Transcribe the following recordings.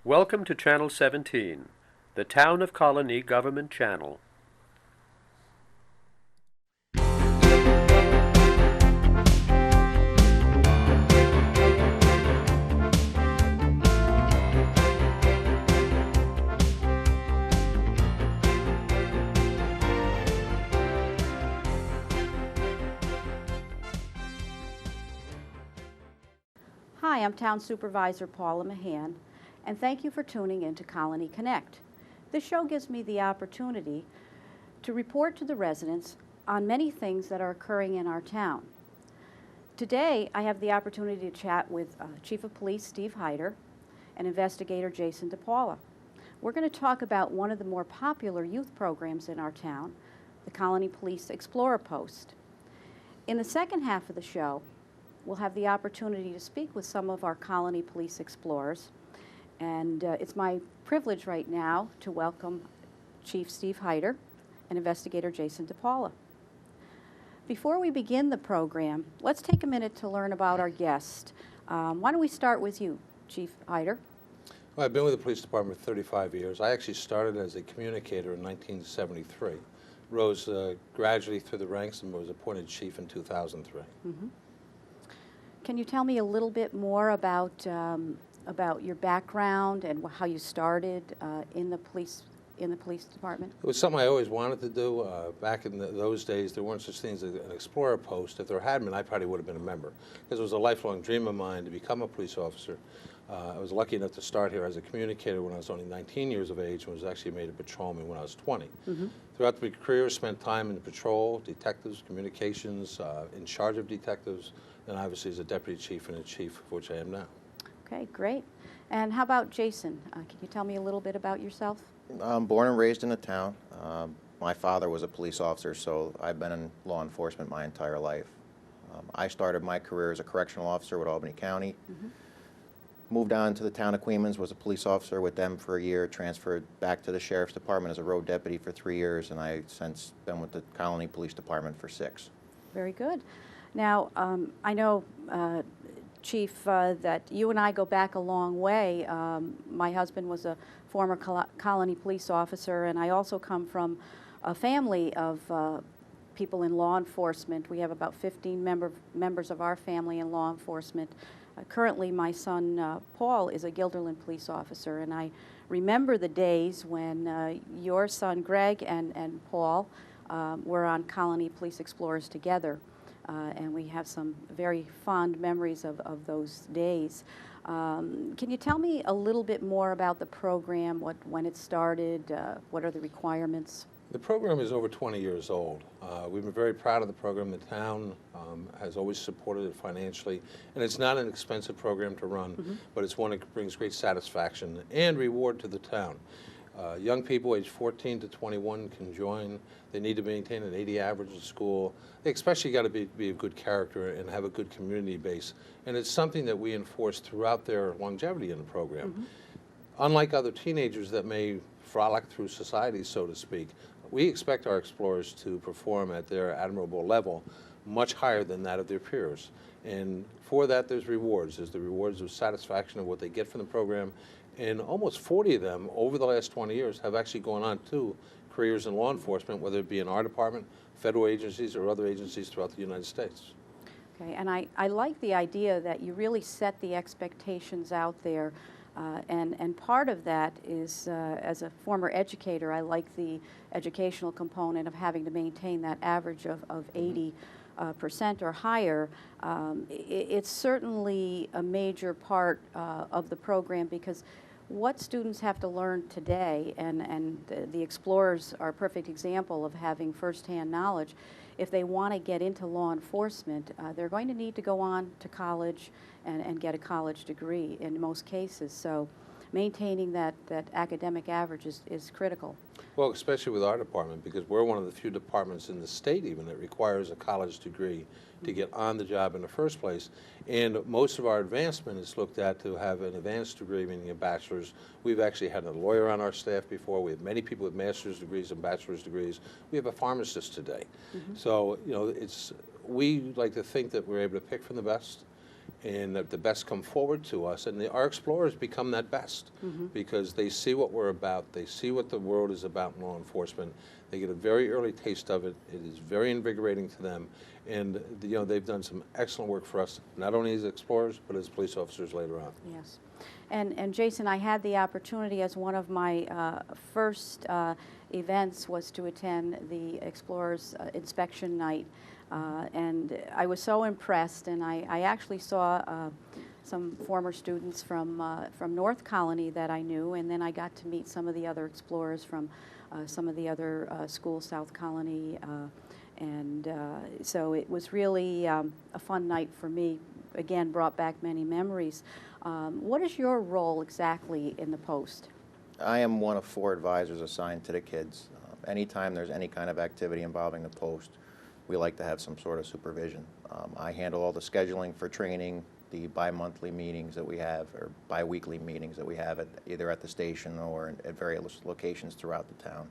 Welcome to Channel 17, the Town of Colonie Government Channel. Hi, I'm Town Supervisor Paula Mahan, and thank you for tuning in to Colonie Connect. This show gives me the opportunity to report to the residents on many things that are occurring in our town. Today, I have the opportunity to chat with Chief of Police Steve Heider and Investigator Jason DePaulo. We're going to talk about one of the more popular youth programs in our town, the Colonie Police Explorer Post. In the second half of the show, we'll have the opportunity to speak with some of our Colonie Police Explorers. And it's my privilege right now to welcome Chief Steve Heider and Investigator Jason DePaulo. Before we begin the program, let's take a minute to learn about our guest. Why don't we start with you, Chief Heider? Well, I've been with the police department for 35 years. I actually started as a communicator in 1973, rose gradually through the ranks and was appointed chief in 2003. Mm-hmm. Can you tell me a little bit more about your background and how you started in the police department? It was something I always wanted to do. Back in those days, there weren't such things as an explorer post. If there had been, I probably would have been a member, because it was a lifelong dream of mine to become a police officer. I was lucky enough to start here as a communicator when I was only 19 years of age, and was actually made a patrolman when I was 20. Mm-hmm. Throughout my career, spent time in the patrol, detectives, communications, in charge of detectives, and obviously as a deputy chief and a chief, of which I am now. Okay, great. And how about Jason? Can you tell me a little bit about yourself? I'm born and raised in the town. My father was a police officer, so I've been in law enforcement my entire life. I started my career as a correctional officer with Albany County. Mm-hmm. Moved on to the town of Queens, was a police officer with them for a year, transferred back to the sheriff's department as a road deputy for 3 years, and I've since been with the Colonie Police Department for 6. Very good. Now, I know, Chief, that you and I go back a long way. My husband was a former Colonie police officer, and I also come from a family of people in law enforcement. We have about 15 members of our family in law enforcement. Currently, my son, Paul, is a Guilderland police officer, and I remember the days when your son, Greg, and Paul were on Colonie Police Explorers together. And we have some very fond memories of those days. Can you tell me a little bit more about the program, when it started, what are the requirements? The program is over 20 years old. We've been very proud of the program. The town has always supported it financially, and it's not an expensive program to run, mm-hmm. but it's one that brings great satisfaction and reward to the town. Young people aged 14 to 21 can join. They need to maintain an 80 average in school. They especially got to be a good character and have a good community base. And it's something that we enforce throughout their longevity in the program. Mm-hmm. Unlike other teenagers that may frolic through society, so to speak, we expect our explorers to perform at their admirable level much higher than that of their peers. And for that, there's rewards. There's the rewards of satisfaction of what they get from the program. And almost 40 of them over the last 20 years have actually gone on to careers in law enforcement, whether it be in our department, federal agencies, or other agencies throughout the United States. Okay, and I like the idea that you really set the expectations out there. And part of that is, as a former educator, I like the educational component of having to maintain that average of 80% or higher. It's certainly a major part of the program, because what students have to learn today, and the explorers are a perfect example of having firsthand knowledge. If they want to get into law enforcement, they're going to need to go on to college and get a college degree in most cases. So maintaining that academic average is critical. Well, especially with our department, because we're one of the few departments in the state even that requires a college degree to get on the job in the first place. And most of our advancement is looked at to have an advanced degree, meaning a bachelor's. We've actually had a lawyer on our staff before. We have many people with master's degrees and bachelor's degrees. We have a pharmacist today. Mm-hmm. So, we like to think that we're able to pick from the best and the best come forward to us, and our explorers become that best because they see what we're about, they see what the world is about in law enforcement. They get a very early taste of it. It is very invigorating to them, and they've done some excellent work for us, not only as explorers but as police officers later on. Yes. And Jason, I had the opportunity as one of my first events was to attend the Explorers Inspection Night, and I was so impressed, and I actually saw some former students from North Colony that I knew, and then I got to meet some of the other explorers from some of the other schools, South Colony, and so it was really a fun night for me. Again, brought back many memories. What is your role exactly in the post? I am one of 4 advisors assigned to the kids. Anytime there's any kind of activity involving the post, we like to have some sort of supervision. I handle all the scheduling for training, the bi-monthly meetings that we have, or bi-weekly meetings that we have either at the station or at various locations throughout the town.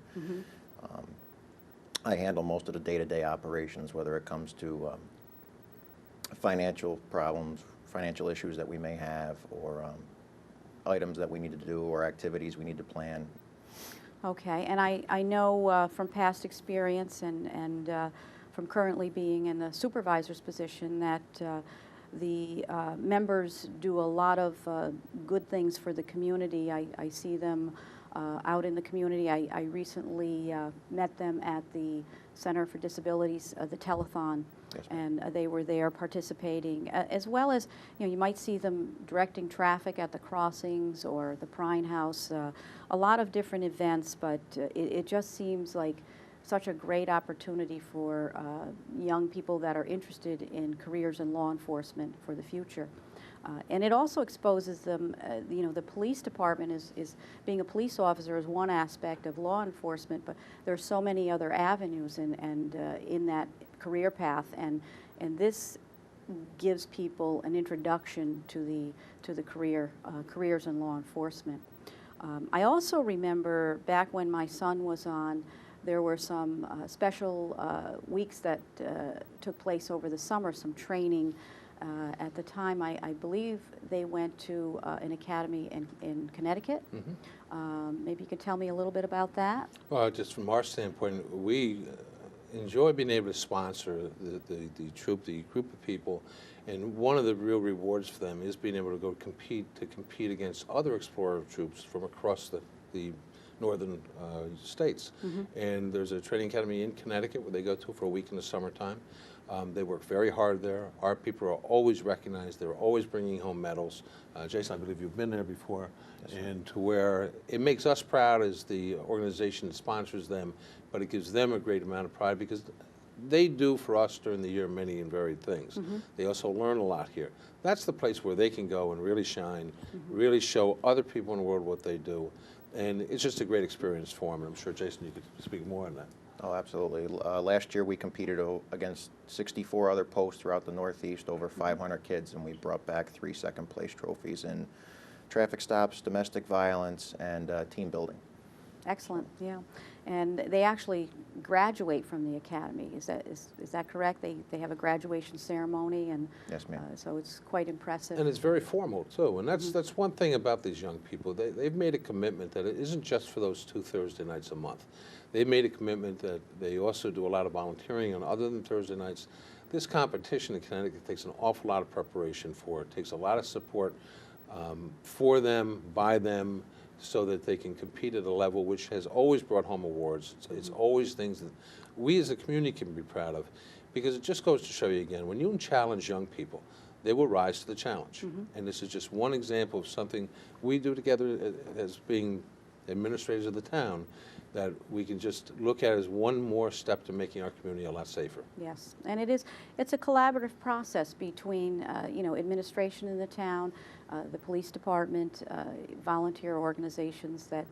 I handle most of the day-to-day operations, whether it comes to financial problems, financial issues that we may have, or items that we need to do or activities we need to plan. Okay, and I know from past experience and from currently being in the supervisor's position that the members do a lot of good things for the community. I see them out in the community. I recently met them at the Center for Disabilities, the telethon. Yes, and they were there participating, as well as, you might see them directing traffic at the crossings or the Prine House, a lot of different events, but it just seems like such a great opportunity for young people that are interested in careers in law enforcement for the future. And it also exposes them, the police department is being a police officer is one aspect of law enforcement, but there are so many other avenues and in that career path, and this gives people an introduction to the careers in law enforcement. I also remember back when my son was on, there were some special weeks that took place over the summer, some training. At the time, I believe they went to an academy in Connecticut. Maybe you could tell me a little bit about that? Well, just from our standpoint, we enjoy being able to sponsor the troop, the group of people, and one of the real rewards for them is being able to go compete against other explorer troops from across the northern states. And there's a training academy in Connecticut where they go to for a week in the summertime. They work very hard there. Our people are always recognized. They're always bringing home medals. Jason, I believe you've been there before. Yes, and to where it makes us proud as the organization that sponsors them, but it gives them a great amount of pride because they do for us during the year many and varied things. They also learn a lot here. That's the place where they can go and really shine, really show other people in the world what they do. And it's just a great experience for them. And I'm sure, Jason, you could speak more on that. Oh, absolutely. Last year we competed against 64 other posts throughout the Northeast, over 500 kids, and we brought back 3 second-place trophies in traffic stops, domestic violence, and team building. Excellent, yeah. And they actually graduate from the academy. Is that correct? They have a graduation ceremony, and yes, ma'am. So it's quite impressive. And it's very formal too. And that's one thing about these young people. They've made a commitment that it isn't just for those 2 Thursday nights a month. They've made a commitment that they also do a lot of volunteering on other than Thursday nights. This competition in Connecticut takes an awful lot of preparation for it. Takes a lot of support for them, by them, so that they can compete at a level which has always brought home awards. It's always things that we as a community can be proud of, because it just goes to show you again, when you challenge young people, they will rise to the challenge. And this is just one example of something we do together as being administrators of the town, that we can just look at as one more step to making our community a lot safer. Yes, and it's a collaborative process between administration in the town, the police department, volunteer organizations that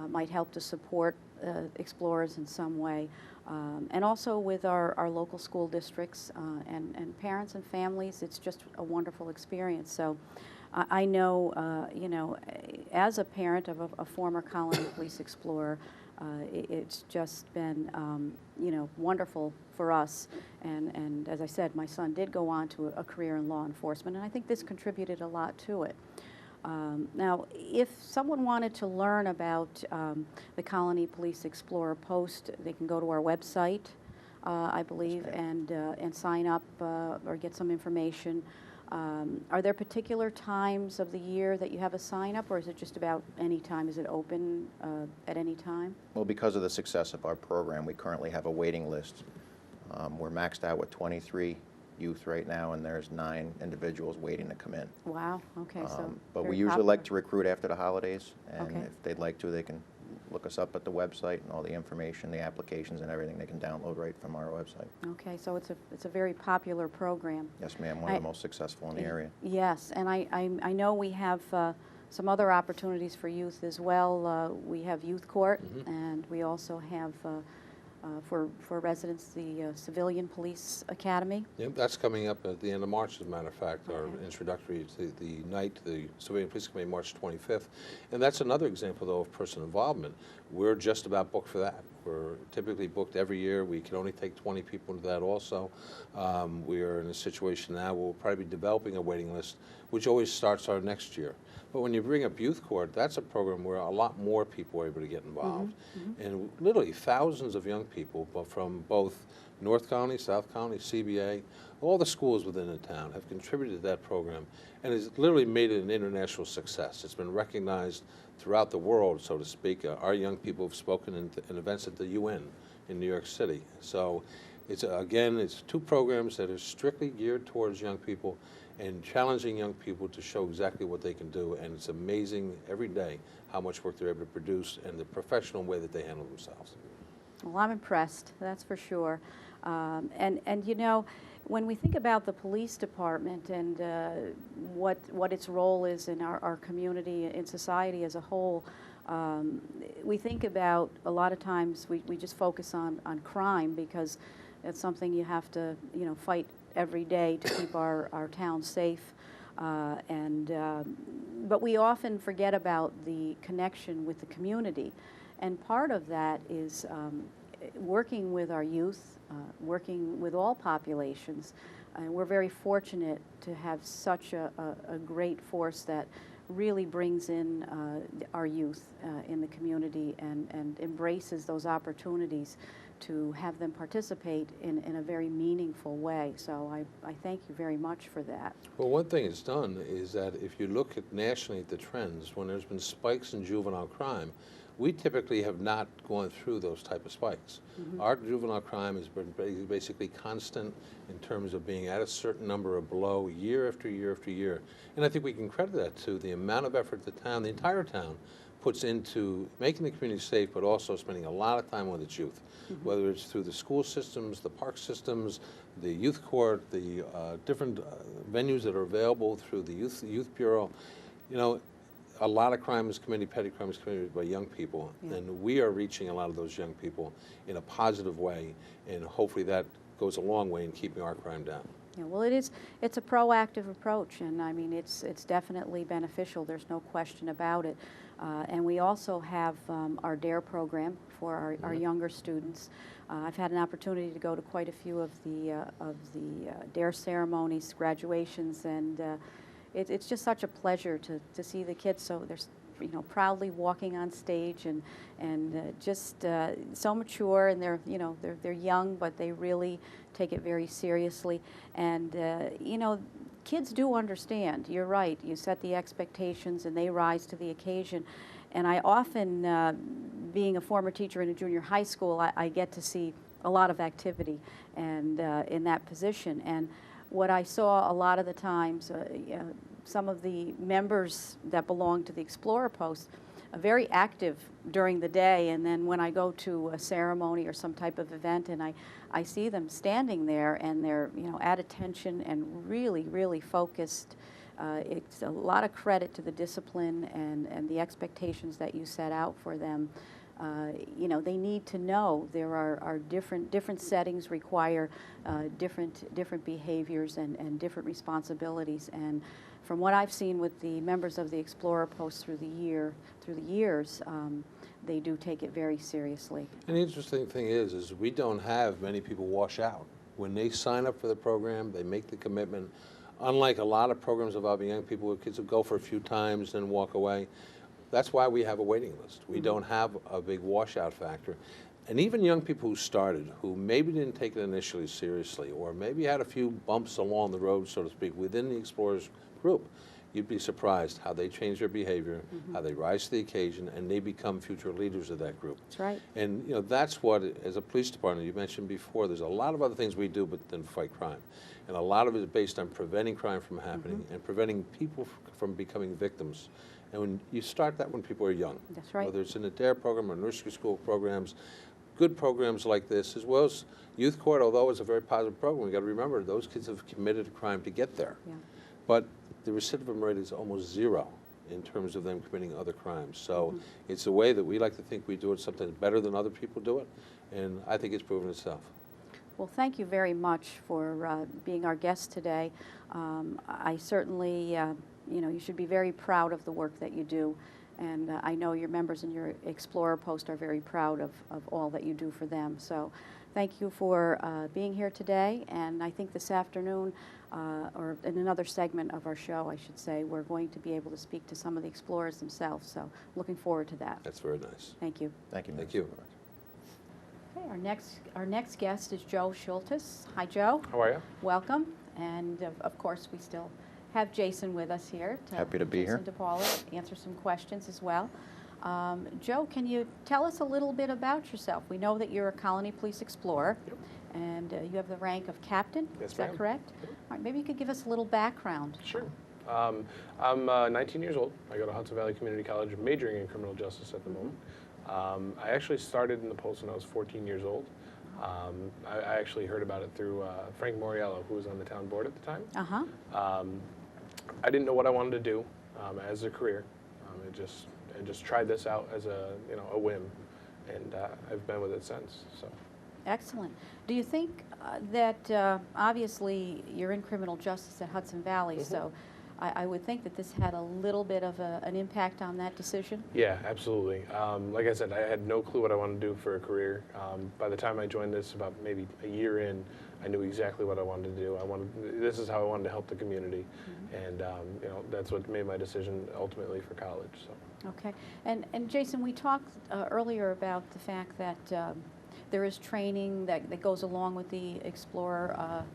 might help to support explorers in some way, and also with our local school districts and parents and families. It's just a wonderful experience. So I know, as a parent of a former Colonie police explorer, it's just been, wonderful for us. And as I said, my son did go on to a career in law enforcement, and I think this contributed a lot to it. Now, if someone wanted to learn about the Colonie Police Explorer post, they can go to our website, I believe, and sign up or get some information. Are there particular times of the year that you have a sign up, or is it just about any time? Is it open at any time? Well, because of the success of our program, we currently have a waiting list. We're maxed out with 23 youth right now, and there's 9 individuals waiting to come in. Wow, okay, so but we very usually popular. like to recruit after the holidays, and Okay. if they'd like to, they can look us up at the website, and all the information, the applications and everything they can download right from our website. Okay, so it's a very popular program. Yes, ma'am, one of the most successful in the area. Yes, and I know we have some other opportunities for youth as well. We have youth court, and we also have for residents the civilian police academy. Yep, that's coming up at the end of March, as a matter of fact, our Okay. introductory to the night, the Civilian Police Committee, March 25th. And that's another example, though, of person involvement. We're just about booked for that. We're typically booked every year. We can only take 20 people into that also. We are in a situation now where we'll probably be developing a waiting list, which always starts our next year. But when you bring up youth court, that's a program where a lot more people are able to get involved. And literally thousands of young people, but from both North County, South County, CBA, all the schools within the town have contributed to that program, and has literally made it an international success. It's been recognized throughout the world, so to speak. Our young people have spoken in events at the UN in New York City. So it's, again, it's 2 programs that are strictly geared towards young people and challenging young people to show exactly what they can do. And it's amazing every day how much work they're able to produce and the professional way that they handle themselves. Well, I'm impressed, that's for sure. And when we think about the police department and what its role is in our community, in society as a whole, we think about, a lot of times we just focus on crime because it's something you have to fight every day to keep our town safe. But we often forget about the connection with the community. And part of that is working with our youth, working with all populations. We're very fortunate to have such a great force that really brings in our youth in the community and embraces those opportunities to have them participate in a very meaningful way. So I thank you very much for that. Well, one thing it's done is that if you look at nationally at the trends, when there's been spikes in juvenile crime, we typically have not gone through those type of spikes. Our juvenile crime has been basically constant in terms of being at a certain number or below year after year after year. And I think we can credit that to the amount of effort the town, the entire town, puts into making the community safe, but also spending a lot of time with its youth, whether it's through the school systems, the park systems, the youth court, the different venues that are available through the youth bureau. A lot of crime is committed, petty crime is committed by young people, and we are reaching a lot of those young people in a positive way, and hopefully that goes a long way in keeping our crime down. Yeah, well, it's a proactive approach, and I mean it's definitely beneficial. There's no question about it. And we also have our DARE program for our younger students. I've had an opportunity to go to quite a few of the DARE ceremonies, graduations, and it's just such a pleasure to see the kids. So they're proudly walking on stage and just so mature, and they're young, but they really take it very seriously. And kids do understand. You're right. You set the expectations, and they rise to the occasion. And I often, being a former teacher in a junior high school, I get to see a lot of activity and in that position. And what I saw a lot of the times, some of the members that belong to the Explorer Post are very active during the day, and then when I go to a ceremony or some type of event and I see them standing there and they're at attention and really, really focused. It's a lot of credit to the discipline and the expectations that you set out for them. They need to know there are different settings require different behaviors and different responsibilities, and from what I've seen with the members of the Explorer Post through the years, they do take it very seriously. And the interesting thing is we don't have many people wash out. When they sign up for the program, they make the commitment. Unlike a lot of programs involving young people, where kids will go for a few times and walk away, that's why we have a waiting list. We don't have a big washout factor. And even young people who started, who maybe didn't take it initially seriously, or maybe had a few bumps along the road, so to speak, within the Explorers group, you'd be surprised how they change their behavior, how they rise to the occasion, and they become future leaders of that group. That's right. And that's what, as a police department, you mentioned before, there's a lot of other things we do but then fight crime. And a lot of it is based on preventing crime from happening and preventing people from becoming victims. And when you start that when people are young. That's right. Whether it's in the DARE program or nursery school programs, good programs like this, as well as youth court, although it's a very positive program, we got to remember those kids have committed a crime to get there. Yeah. But the recidivism rate is almost zero in terms of them committing other crimes. So it's a way that we like to think we do it sometimes better than other people do it, and I think it's proven itself. Well, thank you very much for being our guest today. I certainly, you should be very proud of the work that you do, and I know your members in your Explorer Post are very proud of all that you do for them. So thank you for being here today, and I think this afternoon, or in another segment of our show, I should say, we're going to be able to speak to some of the explorers themselves, so looking forward to that. That's very nice. Thank you. Thank you. Thank you. Okay, our next guest is Joe Schultes. Hi, Joe. How are you? Welcome. And of course, we still have Jason with us here. Happy to be here. Jason DePaulo, answer some questions as well. Joe, can you tell us a little bit about yourself? We know that you're a Colony Police Explorer, and you have the rank of captain. Yes, Is that ma'am. correct? All right, maybe you could give us a little background. Sure. I'm 19 years old. I go to Hudson Valley Community College, majoring in criminal justice at the moment. I actually started in the Post when I was 14 years old. I actually heard about it through Frank Moriello, who was on the town board at the time. Uh-huh. I didn't know what I wanted to do as a career. I just tried this out as a whim, and I've been with it since. So. Excellent. Do you think that obviously you're in criminal justice at Hudson Valley, so I would think that this had a little bit of an impact on that decision? Yeah, absolutely. Like I said, I had no clue what I wanted to do for a career. By the time I joined this, about maybe a year in, I knew exactly what I wanted to do. This is how I wanted to help the community, and that's what made my decision ultimately for college. So. Okay. And Jason, we talked earlier about the fact that there is training that goes along with the Explorer,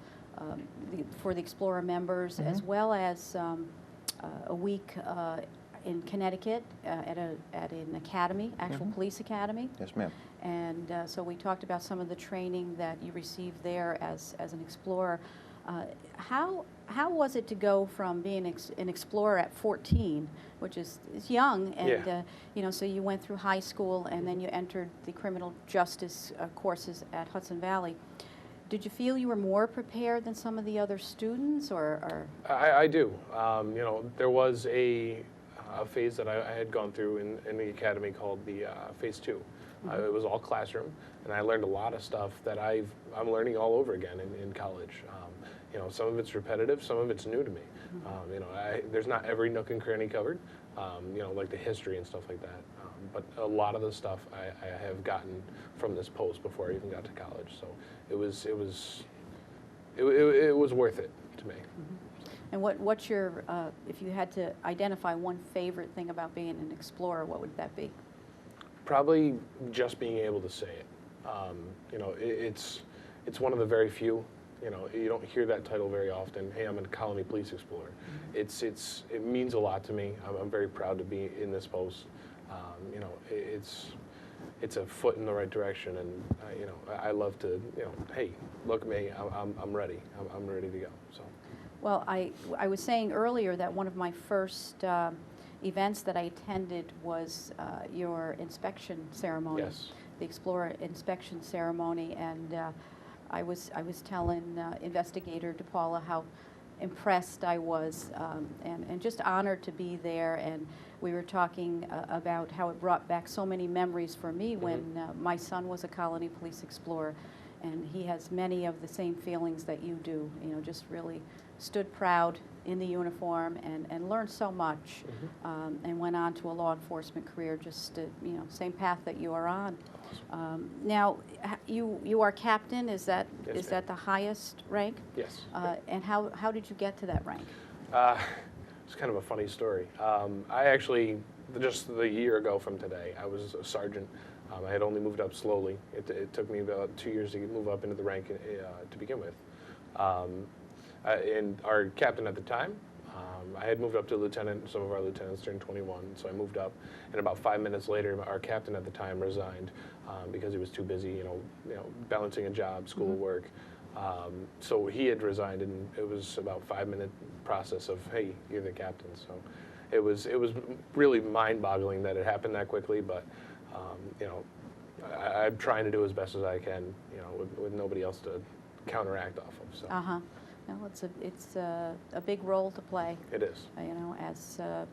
for the Explorer members, as well as a week in Connecticut at an academy, actual police academy. Yes, ma'am. And so we talked about some of the training that you received there as an Explorer. How was it to go from being an Explorer at 14, which is young, and so you went through high school and then you entered the criminal justice courses at Hudson Valley. Did you feel you were more prepared than some of the other students, or? I do. There was a phase that I had gone through in the academy called the Phase 2. It was all classroom, and I learned a lot of stuff that I'm learning all over again in college. Some of it's repetitive, some of it's new to me. There's not every nook and cranny covered, like the history and stuff like that. But a lot of the stuff I have gotten from this post before I even got to college. So it was worth it to me. And what's your, if you had to identify one favorite thing about being an Explorer, what would that be? Probably just being able to say it. It's one of the very few. You don't hear that title very often. Hey, I'm a Colony Police Explorer. It means a lot to me. I'm very proud to be in this post. It's a foot in the right direction, and I love to. Hey, look at me. I'm ready. I'm ready to go. So. Well, I was saying earlier that one of my first events that I attended was your inspection ceremony. Yes. The Explorer inspection ceremony, and I was telling investigator DePaulo how impressed I was and just honored to be there, and we were talking about how it brought back so many memories for me when my son was a Colony Police Explorer, and he has many of the same feelings that you do, just really stood proud in the uniform and learned so much, and went on to a law enforcement career, just same path that you are on. Now, you are captain. Is that Yes, is ma'am. that the highest rank? Yes. And how did you get to that rank? It's kind of a funny story. I actually, just the year ago from today, I was a sergeant. I had only moved up slowly. It took me about 2 years to move up into the rank to begin with. And our captain at the time, I had moved up to lieutenant. Some of our lieutenants turned 21, so I moved up. And about 5 minutes later, our captain at the time resigned because he was too busy, balancing a job, schoolwork. So he had resigned, and it was about 5 minute process of, hey, you're the captain. So it was really mind-boggling that it happened that quickly. But I'm trying to do as best as I can, with nobody else to counteract off of. So No, it's a big role to play. it is. As the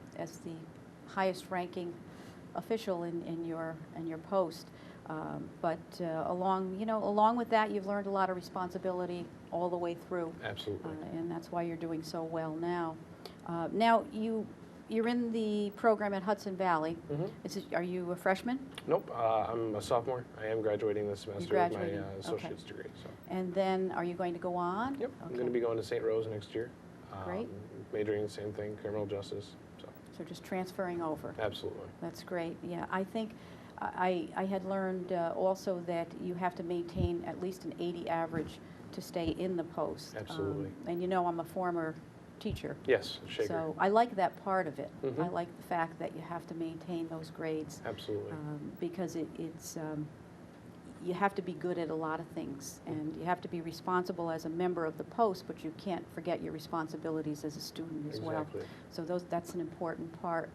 highest ranking official in your post. But along with that, you've learned a lot of responsibility all the way through. Absolutely. And that's why you're doing so well now. Now, you're in the program at Hudson Valley. Are you a freshman? Nope, I'm a sophomore. I am graduating this semester with my graduating, associate's degree. So. And then, are you going to go on? Yep, I'm Okay. going to be going to St. Rose next year. Great. Majoring in the same thing, criminal justice. So just transferring over. Absolutely. That's great. Yeah, I think I had learned also that you have to maintain at least an 80 average to stay in the post. Absolutely. And I'm a former teacher. Yes, shaker. So I like that part of it. Mhm. I like the fact that you have to maintain those grades. Absolutely. Because you have to be good at a lot of things, and you have to be responsible as a member of the post, but you can't forget your responsibilities as a student as well. Exactly. So that's an important part.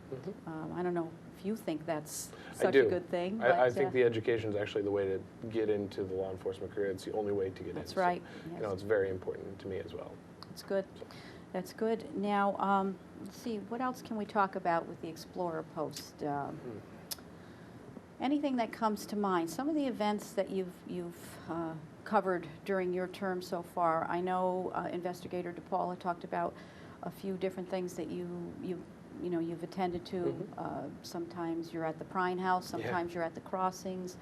I don't know if you think that's I such do. a good thing. I but, think the education is actually the way to get into the law enforcement career. It's the only way to get in. That's So, right. Yes. it's very important to me as well. That's good. That's good. Now, let's see, what else can we talk about with the Explorer Post? Anything that comes to mind? Some of the events that you've covered during your term so far. I know Investigator DePaulo talked about a few different things that you've attended to. Sometimes you're at the Prine House. Sometimes you're at the crossings.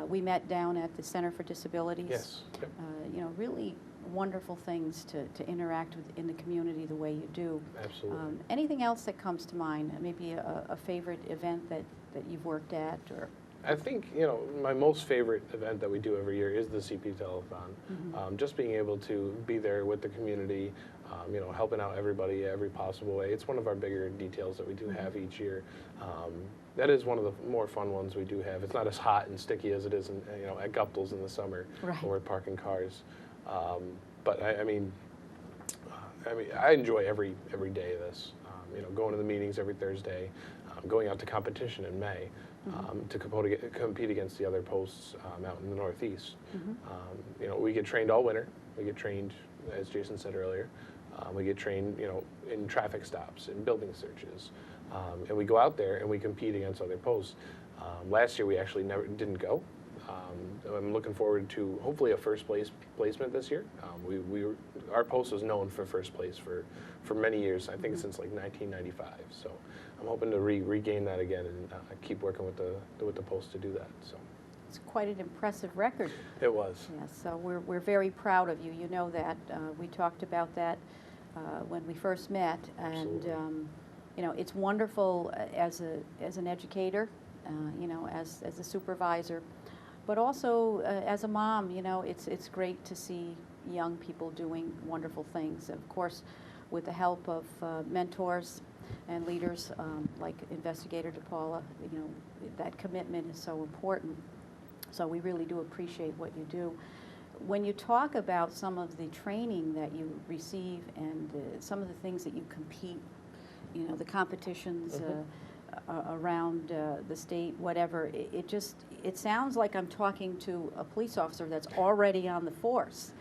We met down at the Center for Disabilities. Yes. Yep. Really wonderful things to interact with in the community the way you do. Absolutely. Anything else that comes to mind? Maybe a favorite event that you've worked at, or I think, my most favorite event that we do every year is the CP Telethon. Just being able to be there with the community, helping out everybody every possible way. It's one of our bigger details that we do have each year. That is one of the more fun ones we do have. It's not as hot and sticky as it is at Guptill's in the summer Right. when we're parking cars. But I enjoy every day of this. Going to the meetings every Thursday, going out to competition in May to compete against the other posts out in the Northeast. We get trained all winter. We get trained, as Jason said earlier, we get trained, in traffic stops and building searches, and we go out there and we compete against other posts. Last year we actually didn't go. I'm looking forward to hopefully a first placement this year. Our post was known for first place for many years. I think since like 1995. So I'm hoping to regain that again and keep working with the post to do that. So it's quite an impressive record. it was. Yes, so we're very proud of you. You know that. We talked about that when we first met, and it's wonderful as an educator, as a supervisor, but also as a mom. It's great to see young people doing wonderful things. Of course, with the help of mentors and leaders like Investigator DePaulo, that commitment is so important. So we really do appreciate what you do. When you talk about some of the training that you receive and some of the things that you compete, the competitions around the state, whatever, it sounds like I'm talking to a police officer that's already on the force.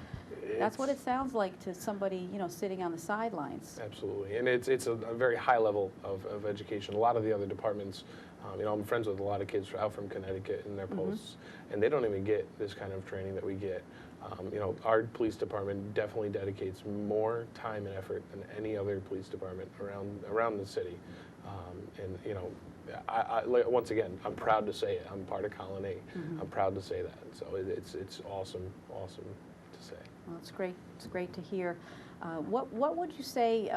That's what it sounds like to somebody, sitting on the sidelines. Absolutely, and it's a very high level of education. A lot of the other departments, I'm friends with a lot of kids out from Connecticut in their posts, and they don't even get this kind of training that we get. You know, our police department definitely dedicates more time and effort than any other police department around the city. And you know, once again, I'm proud to say it. I'm part of Colonie. I'm proud to say that. So it's awesome to say. Well, it's great. It's great to hear. What would you say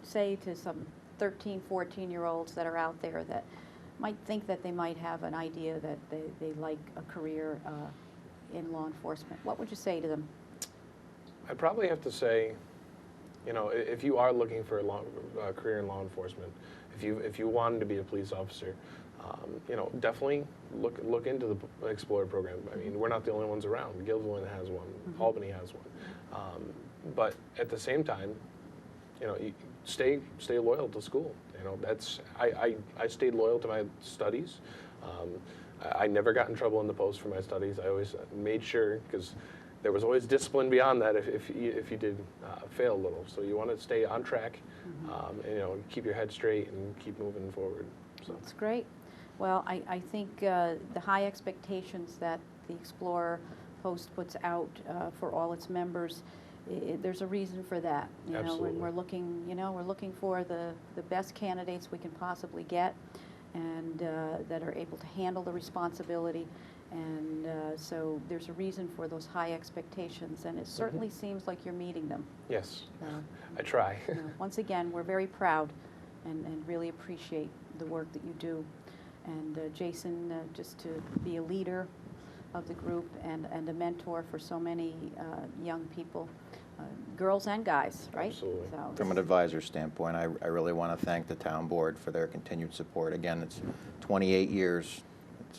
to some 13, 14-year-olds that are out there that might think that they might have an idea that they like a career in law enforcement? What would you say to them? I probably have to say, you know, if you are looking for a career in law enforcement, if you wanted to be a police officer, you know, definitely look into the Explorer program. I mean, we're not the only ones around. Gilville has one. Albany has one. But at the same time, you know, you stay loyal to school. You know, that's I stayed loyal to my studies. I never got in trouble in the post for my studies. I always made sure, because there was always discipline beyond that if you did fail a little. So you want to stay on track, and, you know, keep your head straight and keep moving forward. So That's great. Well, I think the high expectations that the Explorer Post puts out for all its members, there's a reason for that. You know, Absolutely. when we're looking for the best candidates we can possibly get, and that are able to handle the responsibility. And so there's a reason for those high expectations, and it certainly seems like you're meeting them. yes, I try. Once again, we're very proud and really appreciate the work that you do. And Jason, just to be a leader of the group and a mentor for so many young people, girls and guys, right? Absolutely. So From an advisor standpoint, I really want to thank the town board for their continued support. Again, it's 28 years.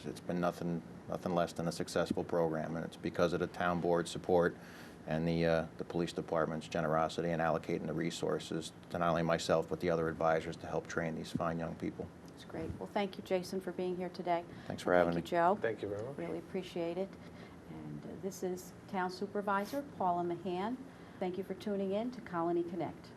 It's been nothing less than a successful program, and it's because of the town board support and the police department's generosity in allocating the resources to not only myself but the other advisors to help train these fine young people. That's great. Well, thank you, Jason, for being here today. Thanks for having me. Thank you, Joe. Thank you very much. Really appreciate it. And this is Town Supervisor Paula Mahan. Thank you for tuning in to Colonie Connect.